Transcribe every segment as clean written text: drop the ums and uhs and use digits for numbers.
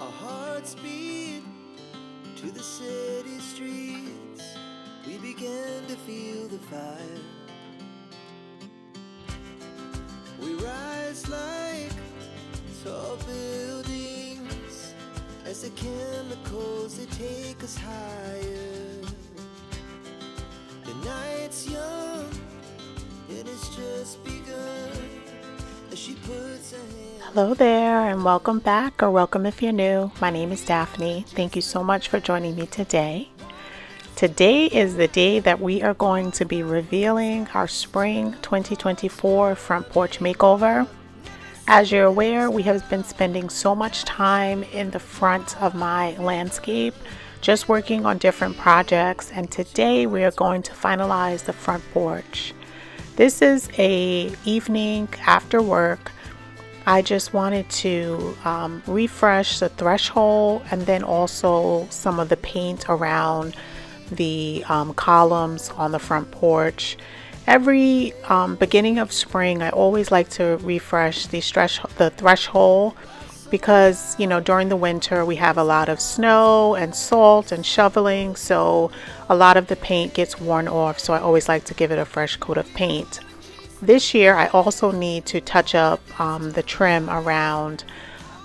Our hearts beat to the city streets. We began to feel the fire. We rise like tall buildings as the chemicals, they take us higher. The night's young and it's just begun as she puts her hand. Hello there and welcome back, or welcome if you're new. My name is Daphne. Thank you so much for joining me today. Today is the day that we are going to be revealing our spring 2024 front porch makeover. As you're aware, we have been spending so much time in the front of my landscape, just working on different projects, and today we are going to finalize the front porch. This is an evening after work. I just wanted to refresh the threshold and then also some of the paint around the columns on the front porch. Every beginning of spring, I always like to refresh the threshold because, during the winter we have a lot of snow and salt and shoveling, so a lot of the paint gets worn off, so I always like to give it a fresh coat of paint. This year I also need to touch up the trim around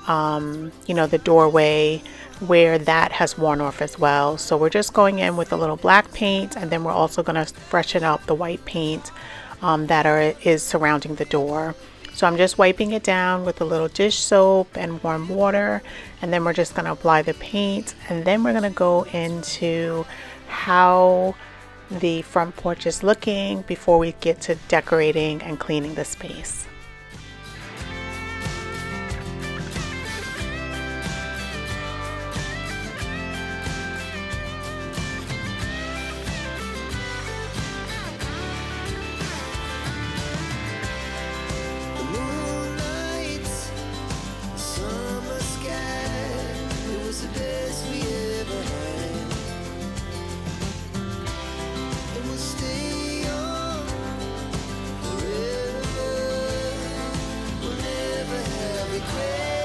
the doorway where that has worn off as well. So we're just going in with a little black paint, and then we're also going to freshen up the white paint that is surrounding the door. So I'm just wiping it down with a little dish soap and warm water, and then we're just going to apply the paint, and then we're going to go into how the front porch is looking before we get to decorating and cleaning the space. The moonlight, summer sky, it was the best we ever had. And we'll stay on forever. We'll never have regrets.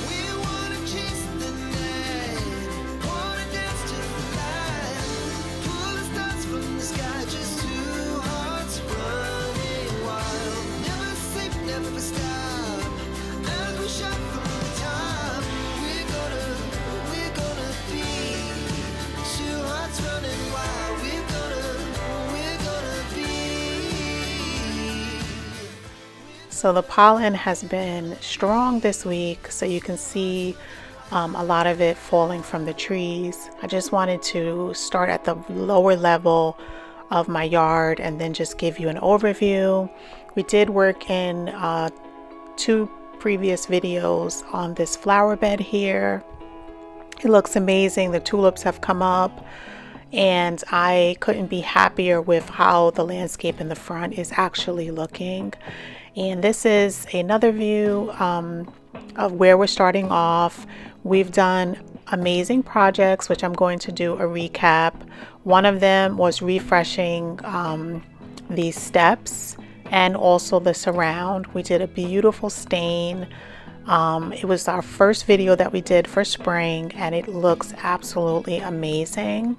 We wanna chase the night, wanna dance to the light, pull the stars from the sky, just two hearts running wild. Never sleep, never stop, as we shot from the top. We're gonna be two hearts running wild. We're gonna be. So the pollen has been strong this week, so you can see a lot of it falling from the trees. I just wanted to start at the lower level of my yard and then just give you an overview. We did work in 2 previous videos on this flower bed here. It looks amazing. The tulips have come up, and I couldn't be happier with how the landscape in the front is actually looking. And this is another view of where we're starting off. We've done amazing projects, which I'm going to do a recap. One of them was refreshing these steps and also the surround. We did a beautiful stain. It was our first video that we did for spring, and it looks absolutely amazing.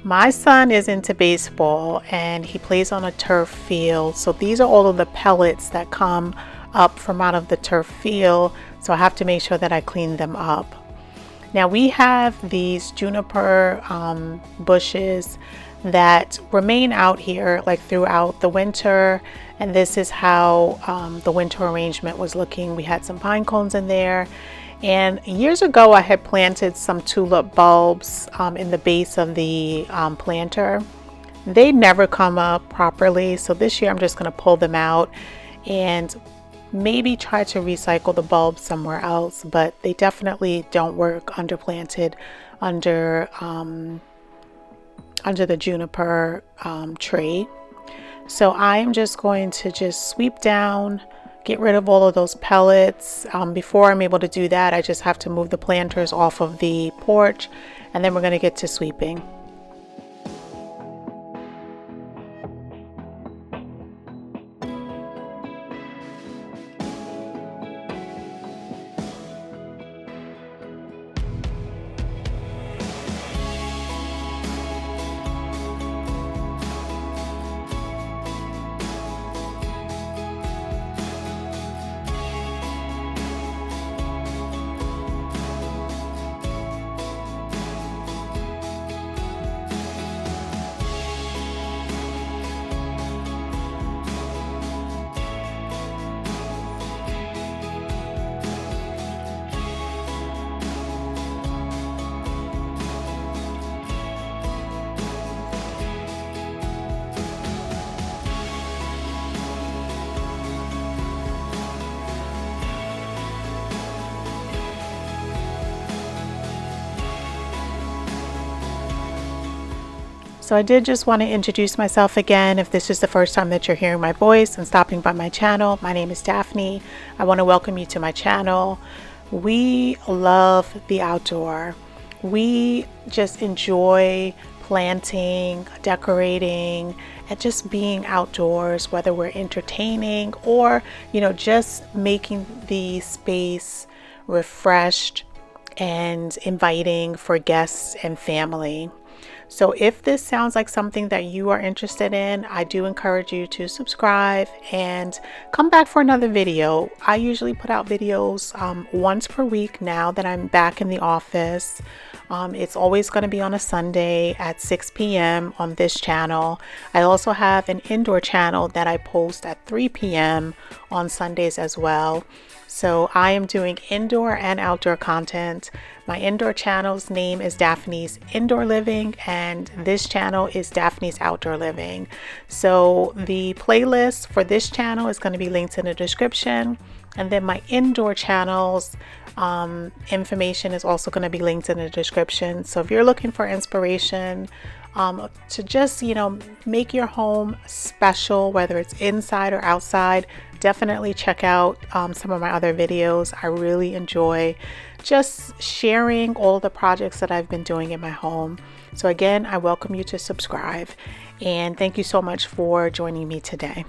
My son is into baseball and he plays on a turf field. So these are all of the pellets that come up from out of the turf field. So I have to make sure that I clean them up. Now we have these juniper bushes that remain out here like throughout the winter. And this is how the winter arrangement was looking. We had some pine cones in there. And years ago, I had planted some tulip bulbs in the base of the planter. They never come up properly, so this year I'm just going to pull them out and maybe try to recycle the bulbs somewhere else, but they definitely don't work underplanted under the juniper tree. So I am just going to just sweep down, get rid of all of those pellets. Before I'm able to do that, I just have to move the planters off of the porch, and then we're going to get to sweeping. So I did just want to introduce myself again. If this is the first time that you're hearing my voice and stopping by my channel, my name is Daphne. I want to welcome you to my channel. We love the outdoor. We just enjoy planting, decorating, and just being outdoors, whether we're entertaining or, just making the space refreshed and inviting for guests and family. So if this sounds like something that you are interested in, I do encourage you to subscribe and come back for another video. I usually put out videos once per week now that I'm back in the office. It's always going to be on a Sunday at 6 p.m. on this channel. I also have an indoor channel that I post at 3 p.m. on Sundays as well. So I am doing indoor and outdoor content. My indoor channel's name is Daphne's Indoor Living, and this channel is Daphne's Outdoor Living. So the playlist for this channel is going to be linked in the description, and then my indoor channel's information is also going to be linked in the description. So if you're looking for inspiration to just make your home special, whether it's inside or outside, definitely check out some of my other videos. I really enjoy just sharing all the projects that I've been doing in my home. So again, I welcome you to subscribe, and thank you so much for joining me today.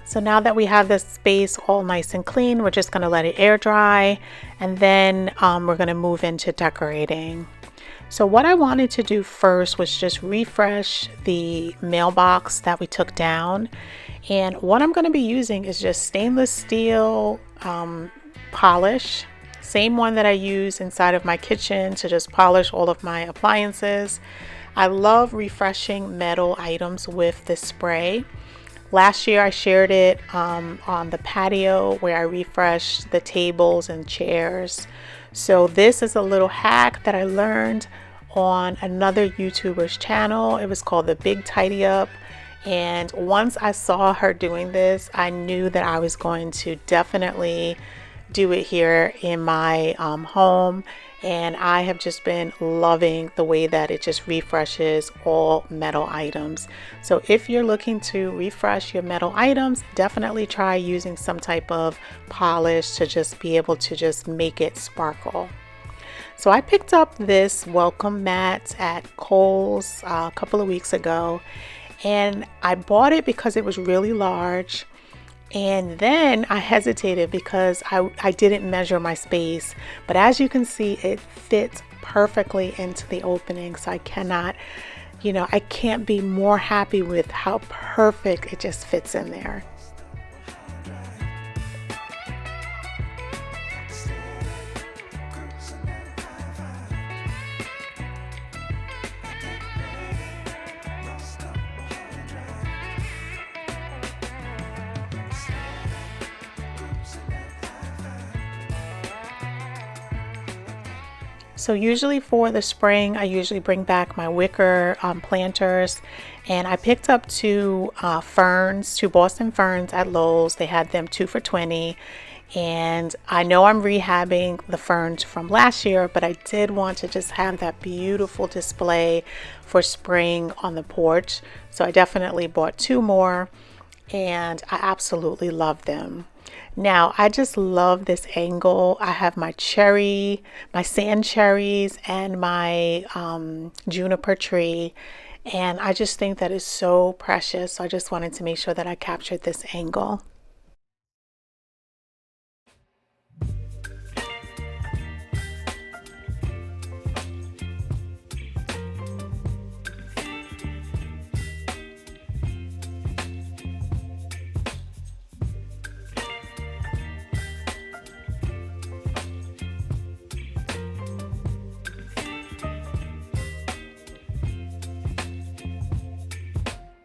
So now that we have this space all nice and clean, we're just going to let it air dry, and then we're going to move into decorating. So what I wanted to do first was just refresh the mailbox that we took down. And what I'm going to be using is just stainless steel polish, same one that I use inside of my kitchen to just polish all of my appliances. I love refreshing metal items with this spray. Last year I shared it on the patio where I refreshed the tables and chairs. So this is a little hack that I learned on another YouTuber's channel. It was called The Big Tidy Up. And once I saw her doing this, I knew that I was going to definitely do it here in my home. And I have just been loving the way that it just refreshes all metal items. So if you're looking to refresh your metal items, definitely try using some type of polish to just be able to just make it sparkle. So I picked up this welcome mat at Kohl's a couple of weeks ago, and I bought it because it was really large. And then I hesitated because I didn't measure my space, but as you can see, it fits perfectly into the opening. So I cannot, I can't be more happy with how perfect it just fits in there. So usually for the spring, I usually bring back my wicker planters, and I picked up two Boston ferns at Lowe's. They had them 2 for $20, and I know I'm rehabbing the ferns from last year, but I did want to just have that beautiful display for spring on the porch. So I definitely bought 2 more. and I absolutely love them. Now, I just love this angle. I have my sand cherries, and my juniper tree, and I just think that is so precious. So I just wanted to make sure that I captured this angle.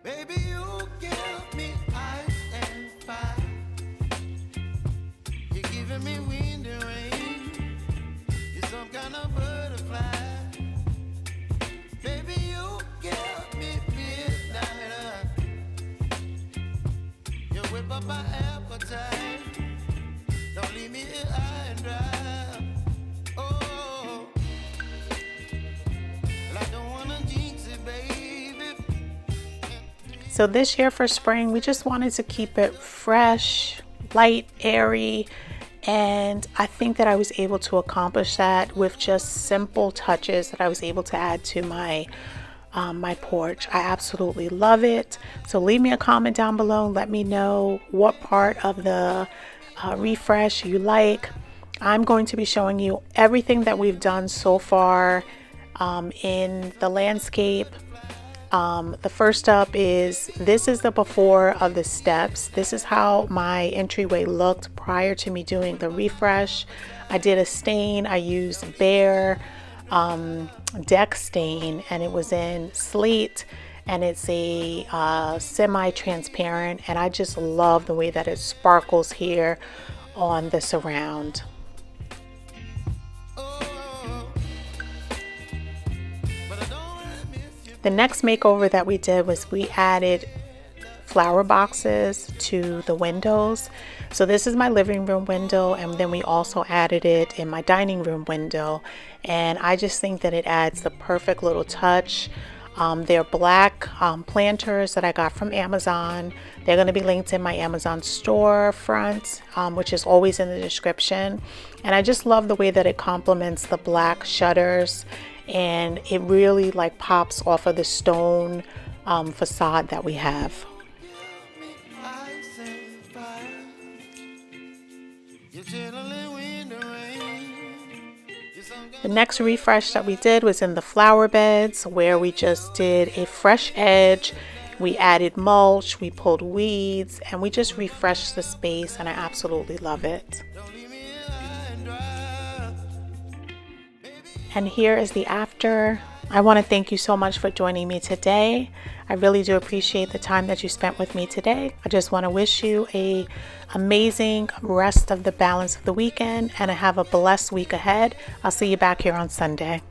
Baby, you give me ice and fire. You're giving me wind and rain. You're some kind of butterfly. Baby, you give me midnight. You whip up my appetite. Don't leave me here high and dry. Oh, well, I don't wanna jinx it, baby. So this year for spring, we just wanted to keep it fresh, light, airy, and I think that I was able to accomplish that with just simple touches that I was able to add to my my porch. I absolutely love it. So leave me a comment down below. Let me know what part of the refresh you like. I'm going to be showing you everything that we've done so far in the landscape. The first up is, this is the before of the steps. This is how my entryway looked prior to me doing the refresh. I did a stain. I used Bear deck stain, and it was in slate, and it's a semi-transparent, and I just love the way that it sparkles here on the surround. The next makeover that we did was we added flower boxes to the windows. So this is my living room window, and then we also added it in my dining room window, and I just think that it adds the perfect little touch. They're black planters that I got from Amazon. They're going to be linked in my Amazon storefront, which is always in the description. And I just love the way that it complements the black shutters, and it really like pops off of the stone facade that we have. The next refresh that we did was in the flower beds, where we just did a fresh edge. We added mulch, we pulled weeds, and we just refreshed the space, and I absolutely love it. And here is the after. I want to thank you so much for joining me today. I really do appreciate the time that you spent with me today. I just want to wish you an amazing rest of the balance of the weekend, and have a blessed week ahead. I'll see you back here on Sunday.